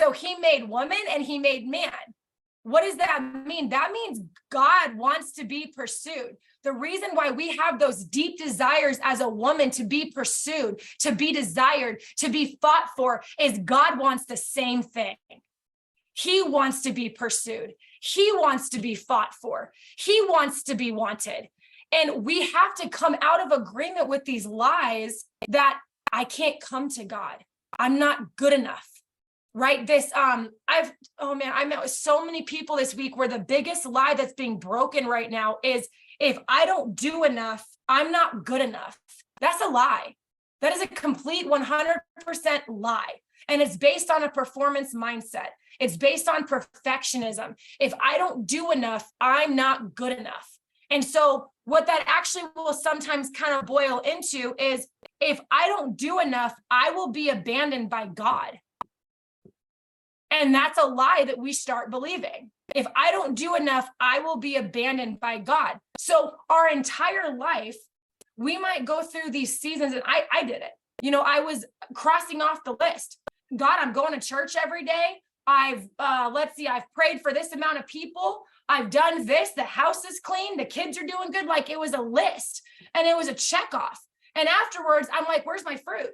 So he made woman and he made man. What does that mean? That means God wants to be pursued. The reason why we have those deep desires as a woman to be pursued, to be desired, to be fought for, is God wants the same thing. He wants to be pursued. He wants to be fought for. He wants to be wanted. And we have to come out of agreement with these lies that I can't come to God. I'm not good enough. Right? I met with so many people this week where the biggest lie that's being broken right now is, if I don't do enough, I'm not good enough. That's a lie. That is a complete 100% lie. And it's based on a performance mindset. It's based on perfectionism. If I don't do enough, I'm not good enough. And so what that actually will sometimes kind of boil into is, if I don't do enough, I will be abandoned by God. And that's a lie that we start believing. If I don't do enough, I will be abandoned by God. So our entire life, we might go through these seasons, and I did it. I was crossing off the list. God, I'm going to church every day. I've prayed for this amount of people. I've done this. The house is clean. The kids are doing good. Like, it was a list and it was a check off. And afterwards, I'm like, where's my fruit?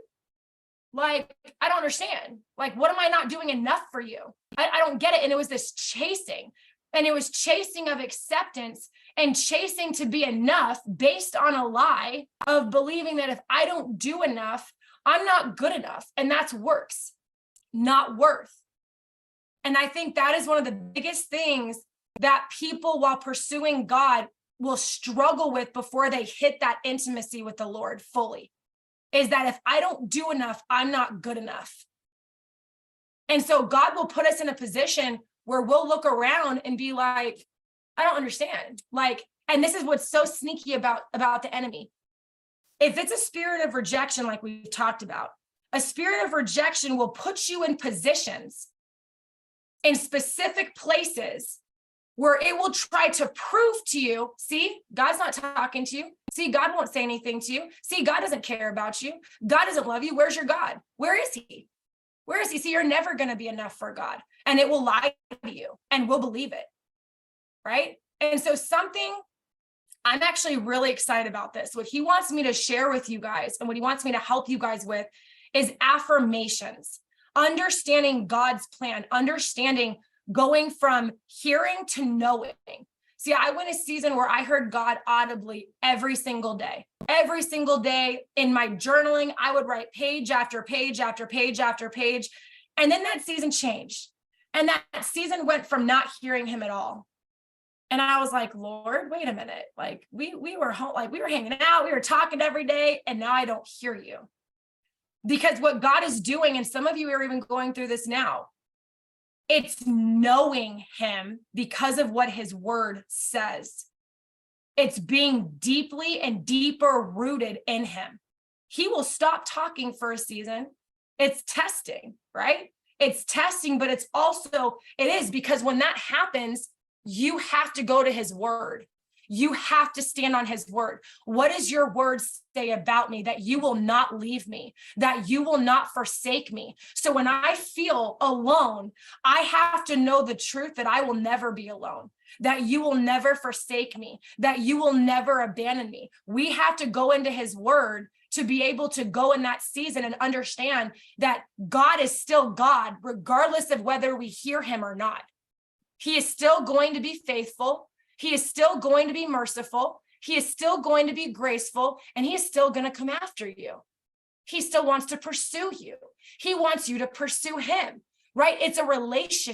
Like, I don't understand. Like, what am I not doing enough for you? I don't get it. And it was this chasing, and it was chasing of acceptance and chasing to be enough based on a lie of believing that if I don't do enough, I'm not good enough. And that's works, not worth. And I think that is one of the biggest things that people, while pursuing God, will struggle with before they hit that intimacy with the Lord fully. Is that if I don't do enough, I'm not good enough. And so God will put us in a position where we'll look around and be like, I don't understand. Like, and this is what's so sneaky about the enemy. If it's a spirit of rejection, like we've talked about, a spirit of rejection will put you in positions, in specific places, where it will try to prove to you, see, God's not talking to you. See, God won't say anything to you. See, God doesn't care about you. God doesn't love you. Where's your God? Where is he? Where is he? See, you're never going to be enough for God. And it will lie to you, and we'll believe it. Right? And so I'm actually really excited about this. What he wants me to share with you guys, and what he wants me to help you guys with, is affirmations, understanding God's plan, understanding going from hearing to knowing. See, I went a season where I heard God audibly every single day. Every single day in my journaling, I would write page after page after page after page. And then that season changed. And that season went from not hearing him at all. And I was like, Lord, wait a minute. Like, we were home, like we were hanging out, we were talking every day, and now I don't hear you. Because what God is doing, and some of you are even going through this now, it's knowing him because of what his word says. It's being deeply and deeper rooted in him. He will stop talking for a season. It's testing, right? It's testing, but it is because when that happens, you have to go to his word. You have to stand on his word. What does your word say about me? That you will not leave me, that you will not forsake me. So when I feel alone, I have to know the truth that I will never be alone, that you will never forsake me, that you will never abandon me. We have to go into his word to be able to go in that season and understand that God is still God, regardless of whether we hear him or not. He is still going to be faithful. He is still going to be merciful. He is still going to be graceful, and he is still going to come after you. He still wants to pursue you. He wants you to pursue him, right? It's a relationship.